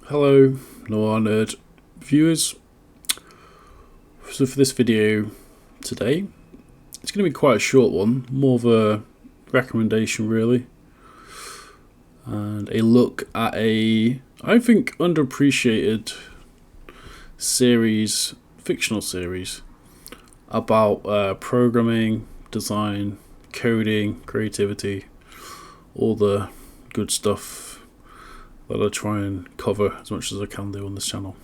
Hello, Noir Nerd viewers. So for this video today, it's going to be quite a short one, more of a recommendation really, and a look at I think, underappreciated series, fictional series, about programming, design, coding, creativity, all the good stuff that I try and cover as much as I can do on this channel,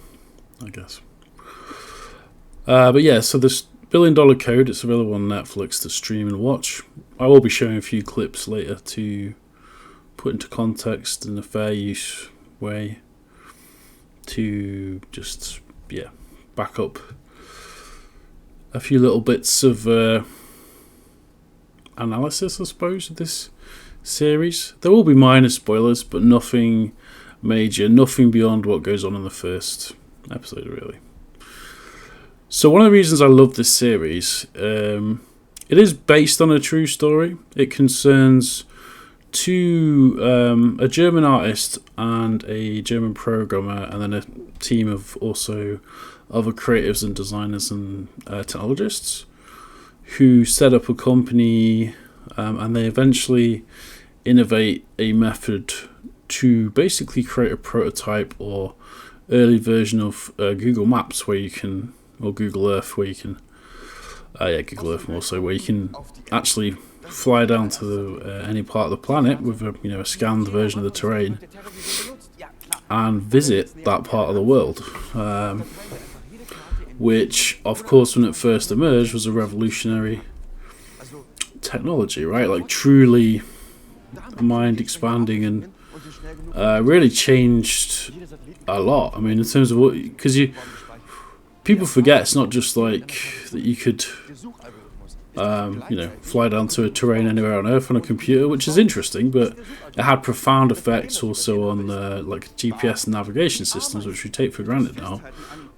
I guess. But yeah, so this $1 Billion Code, it's available on Netflix to stream and watch. I will be showing a few clips later to put into context in a fair use way to just, back up a few little bits of analysis, I suppose, of this series. There will be minor spoilers, but nothing major, nothing beyond what goes on in the first episode, really. So one of the reasons I love this series, it is based on a true story. It concerns a German artist and a German programmer, and then a team of also other creatives and designers and technologists who set up a company, and they eventually innovate a method to basically create a prototype or early version of Google Maps where you can, or Google Earth where you can, Google Earth more so, where you can actually fly down to any part of the planet with a scanned version of the terrain and visit that part of the world, which of course when it first emerged was a revolutionary technology, right? Like truly mind expanding and really changed a lot. I mean, in terms of what, because people forget it's not just like that you could fly down to a terrain anywhere on Earth on a computer, which is interesting, but it had profound effects also on like GPS and navigation systems, which we take for granted now.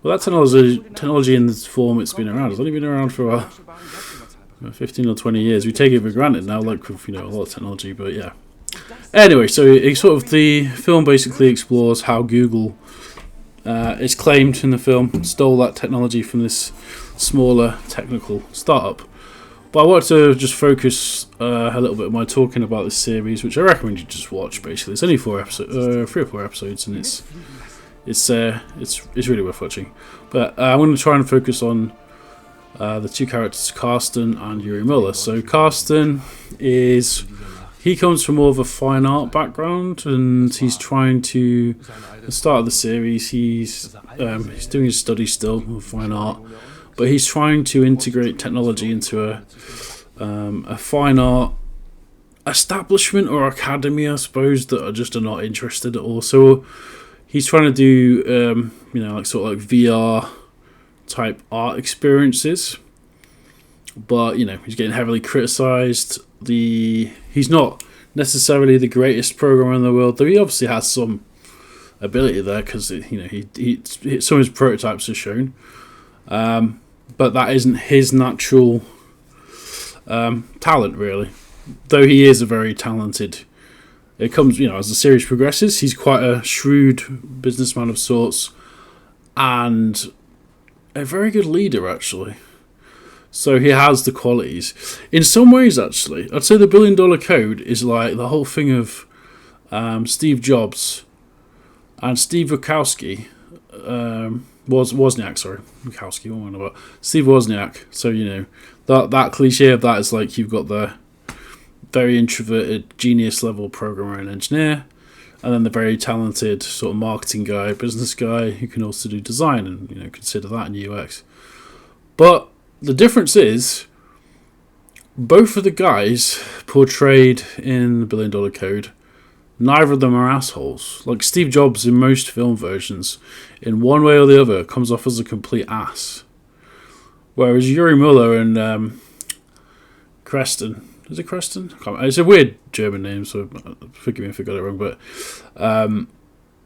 Well, that technology in this form it's been around, it's only been around for 15 or 20 years. We take it for granted now, like with a lot of technology, but yeah. Anyway, so the film basically explores how Google, is claimed in the film, stole that technology from this smaller technical startup. But I wanted to just focus a little bit of my talking about this series, which I recommend you just watch. Basically, it's only 3 or 4 episodes, and it's really worth watching. But I'm going to try and focus on the two characters, Karsten and Yuri Muller. So Karsten he comes from more of a fine art background, and he's trying to, at the start of the series, he's doing his study still of fine art, but he's trying to integrate technology into a fine art establishment or academy, I suppose, that are not interested at all. So he's trying to do, like VR type art experiences, but he's getting heavily criticized. He's not necessarily the greatest programmer in the world, though he obviously has some ability there, because he some of his prototypes are shown, but that isn't his natural talent, really. Though he is a very talented. It comes, as the series progresses, he's quite a shrewd businessman of sorts, and a very good leader, actually. So he has the qualities. In some ways, actually, I'd say the $1 Billion Code is like the whole thing of Steve Jobs and Steve Wozniak. Wozniak, what am I about? Steve Wozniak. So, that cliche of that is like you've got the very introverted, genius level programmer and engineer, and then the very talented sort of marketing guy, business guy, who can also do design and, consider that in UX. But the difference is, both of the guys portrayed in the $1 Billion Code, neither of them are assholes. Like Steve Jobs in most film versions, in one way or the other, comes off as a complete ass. Whereas Yuri Muller and Kresten, is it Kresten? It's a weird German name, so forgive me if I got it wrong, but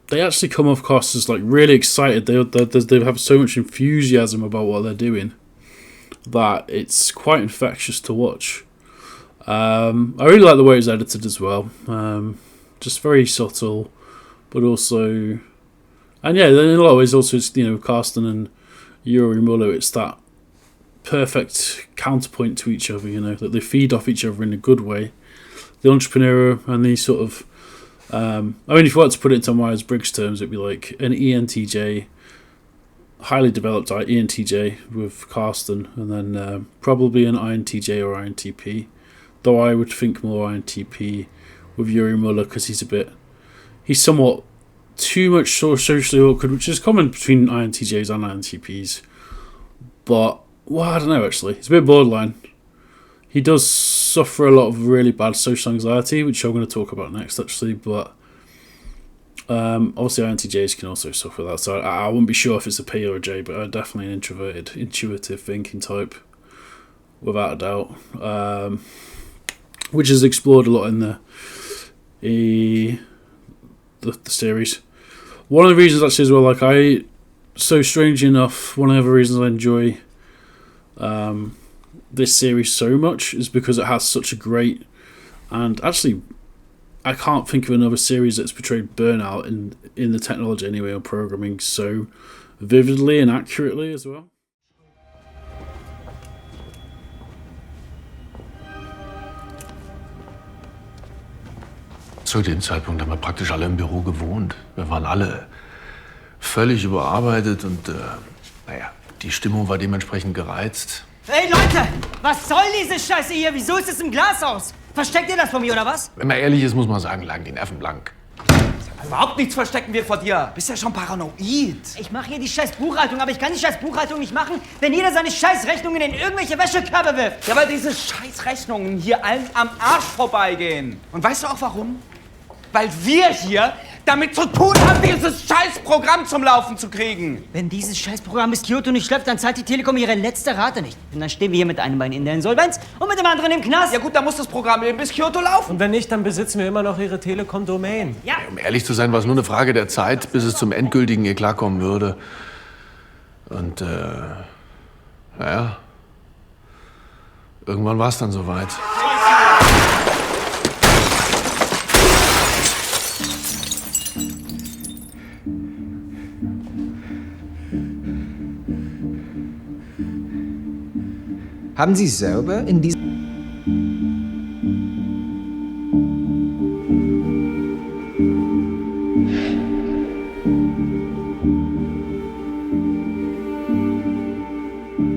they actually come off as like really excited. They have so much enthusiasm about what they're doing that it's quite infectious to watch. I really like the way it's edited as well. Just very subtle, but also And yeah, in a lot of ways, also, it's, Carsten and Yuri Muller, it's that perfect counterpoint to each other, that they feed off each other in a good way. The entrepreneur and the sort of, if you want to put it into Myers-Briggs terms, it'd be like an ENTJ, highly developed ENTJ with Carsten, and then probably an INTJ or INTP, though I would think more INTP with Yuri Muller, because he's somewhat too much socially awkward, which is common between INTJs and INTPs. But, well, I don't know, actually. It's a bit borderline. He does suffer a lot of really bad social anxiety, which I'm going to talk about next, actually. But obviously INTJs can also suffer that. So I wouldn't be sure if it's a P or a J, but definitely an introverted, intuitive thinking type, without a doubt. Which is explored a lot in the series. One of the reasons actually as well, so strangely enough, one of the reasons I enjoy this series so much is because it has such a great, and actually I can't think of another series that's portrayed burnout in the technology anyway, or programming, so vividly and accurately as well. Zu dem Zeitpunkt haben wir praktisch alle im Büro gewohnt. Wir waren alle völlig überarbeitet und die Stimmung war dementsprechend gereizt. Hey Leute, was soll diese Scheiße hier? Wieso ist es im Glashaus? Versteckt ihr das von mir oder was? Wenn man ehrlich ist, muss man sagen, lagen die Nerven blank. Überhaupt nichts verstecken wir vor dir. Bist ja schon paranoid. Ich mache hier die scheiß Buchhaltung, aber ich kann die scheiß Buchhaltung nicht machen, wenn jeder seine scheiß Rechnungen in irgendwelche Wäschekörbe wirft. Ja, weil diese scheiß Rechnungen hier allen am Arsch vorbeigehen. Und weißt du auch warum? Weil wir hier damit zu tun haben, dieses scheiß Programm zum Laufen zu kriegen. Wenn dieses scheiß Programm bis Kyoto nicht läuft, dann zahlt die Telekom ihre letzte Rate nicht. Und dann stehen wir hier mit einem Bein in der Insolvenz und mit dem anderen im Knast. Ja gut, dann muss das Programm eben bis Kyoto laufen. Und wenn nicht, dann besitzen wir immer noch ihre Telekom-Domain. Ja. Um ehrlich zu sein, war es nur eine Frage der Zeit, bis es zum endgültigen Eklat kommen würde. Und irgendwann war es dann soweit. Haben Sie selber in diesem...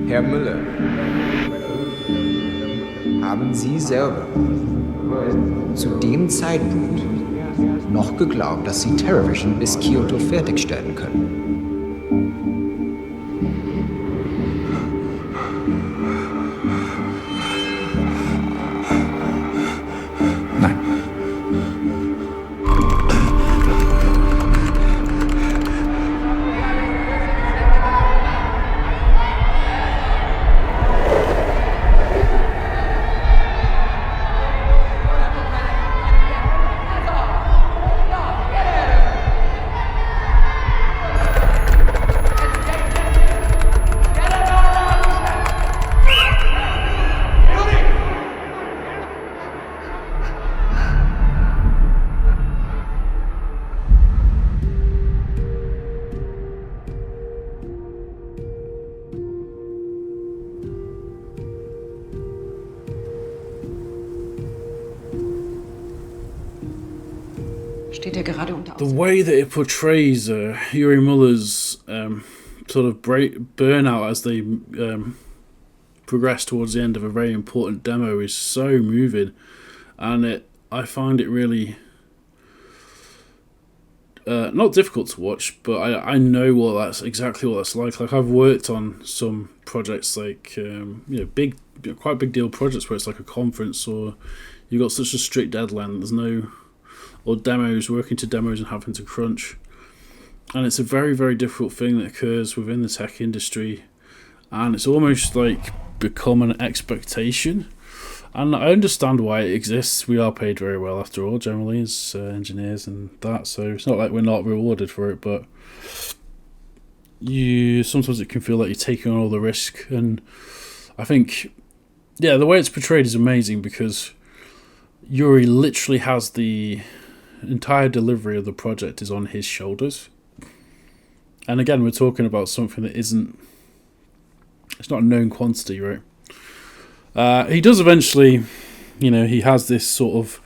Herr Müller, haben Sie selber zu dem Zeitpunkt noch geglaubt, dass Sie TerraVision bis Kyoto fertigstellen können? The way that it portrays Yuri Muller's sort of burnout as they progress towards the end of a very important demo is so moving, and I find it really not difficult to watch, but I know exactly what that's like. Like, I've worked on some projects like quite big deal projects where it's like a conference, or you've got such a strict deadline. There's no, or working to demos and having to crunch. And it's a very, very difficult thing that occurs within the tech industry. And it's almost like become an expectation. And I understand why it exists. We are paid very well after all, generally, as engineers and that. So it's not like we're not rewarded for it, but sometimes it can feel like you're taking on all the risk. And I think, the way it's portrayed is amazing, because Yuri literally has the entire delivery of the project is on his shoulders. And again, we're talking about something that isn't... It's not a known quantity, right? He does eventually... he has this sort of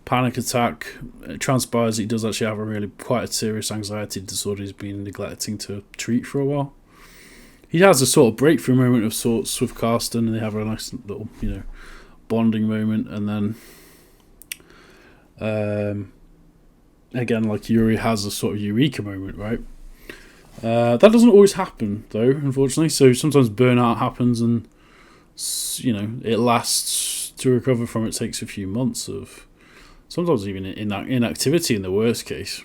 panic attack. It transpires he does actually have a really quite a serious anxiety disorder he's been neglecting to treat for a while. He has a sort of breakthrough moment of sorts with Karsten, and they have a nice little, bonding moment, and then again, like Yuri has a sort of eureka moment, right? That doesn't always happen though, unfortunately. So sometimes burnout happens, and it lasts to recover from it takes a few months of, sometimes even inactivity in the worst case.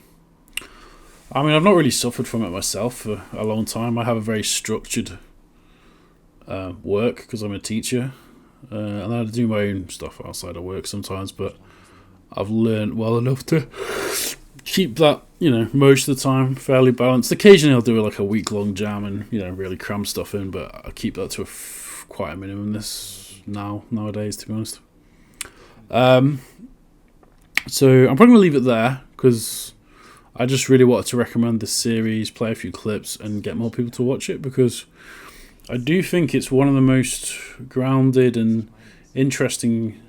I mean, I've not really suffered from it myself for a long time. I have a very structured work because I'm a teacher, and I do my own stuff outside of work sometimes, but I've learned well enough to keep that, most of the time fairly balanced. Occasionally I'll do like a week-long jam and, really cram stuff in, but I keep that to quite a minimum nowadays, to be honest. So I'm probably going to leave it there because I just really wanted to recommend this series, play a few clips, and get more people to watch it, because I do think it's one of the most grounded and interesting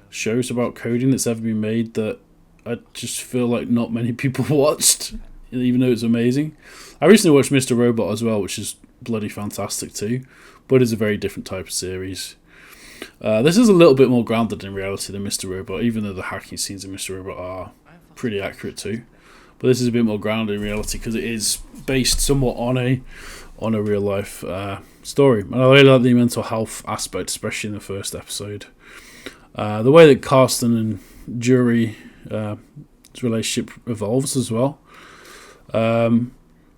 shows about coding that's ever been made that I just feel like not many people watched, even though it's amazing. I recently watched Mr. Robot as well, which is bloody fantastic too, but it's a very different type of series. This is a little bit more grounded in reality than Mr. Robot, even though the hacking scenes in Mr. Robot are pretty accurate too. But this is a bit more grounded in reality because it is based somewhat on a real life story. And I really like the mental health aspect, especially in the first episode. The way that Karsten and Jury relationship evolves as well.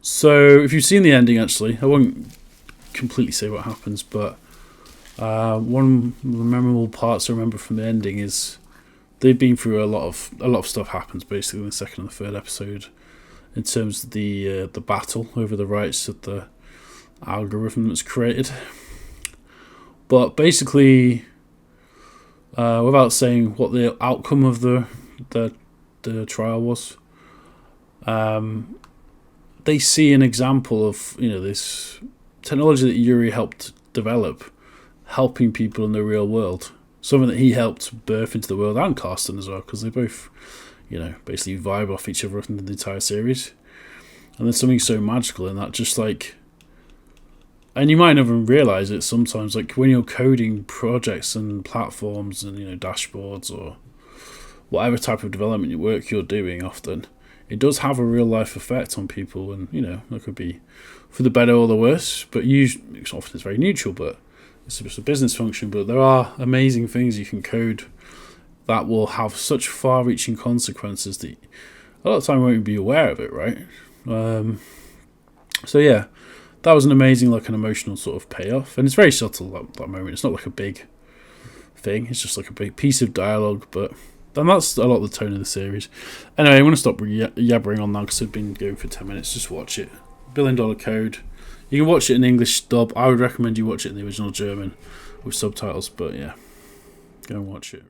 So if you've seen the ending, actually, I won't completely say what happens, but one of the memorable parts I remember from the ending is they've been through a lot of stuff happens basically in the second and the third episode in terms of the battle over the rights of the algorithm that's created. But basically, without saying what the outcome of the trial was, they see an example of this technology that Yuri helped develop, helping people in the real world. Something that he helped birth into the world, and Karsten as well, because they both, basically vibe off each other in the entire series. And there's something so magical in that, just like, and you might never realise it sometimes, like when you're coding projects and platforms and, dashboards or whatever type of development work you're doing, often it does have a real life effect on people, and, it could be for the better or the worse, but usually, often it's very neutral, but it's just a business function. But there are amazing things you can code that will have such far-reaching consequences that a lot of the time you won't be aware of it, right? So yeah, that was an amazing, like an emotional sort of payoff, and it's very subtle that moment. It's not like a big thing. It's just like a big piece of dialogue, but then that's a lot of the tone of the series. Anyway, I'm going to stop yabbering on that because I've been going for 10 minutes. Just watch it. $1 Billion Code. You can watch it in English dub. I would recommend you watch it in the original German with subtitles, but yeah, go and watch it.